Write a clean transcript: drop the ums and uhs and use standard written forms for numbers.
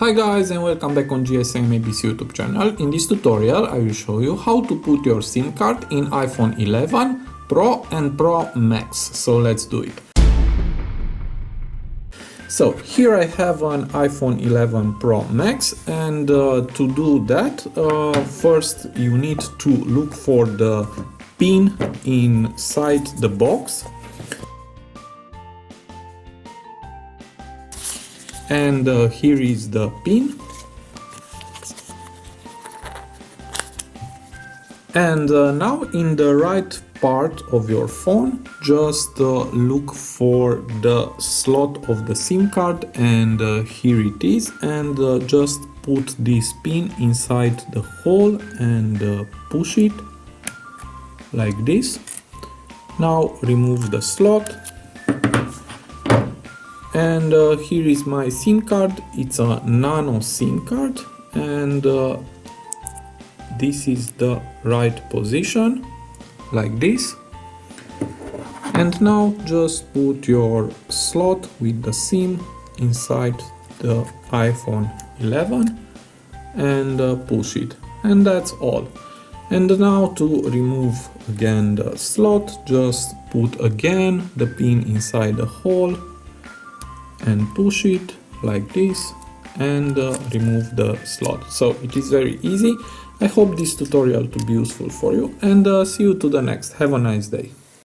Hi guys and welcome back on GSM-ABC YouTube channel. In this tutorial I will show you how to put your SIM card in iPhone 11 Pro and Pro Max. So let's do it. So here I have an iPhone 11 Pro Max, and to do that first you need to look for the pin inside the box. And here is the pin, and now in the right part of your phone just look for the slot of the SIM card, and here it is, and just put this pin inside the hole and push it like this. Now remove the slot. And here is my SIM card. It's a nano SIM card, and this is the right position, like this. And now just put your slot with the SIM inside the iPhone 11 and push it, and that's all. And now to remove again the slot, just put again the pin inside the hole and push it like this, and remove the slot. So it is very easy. I hope this tutorial to be useful for you, and see you to the next. Have a nice day.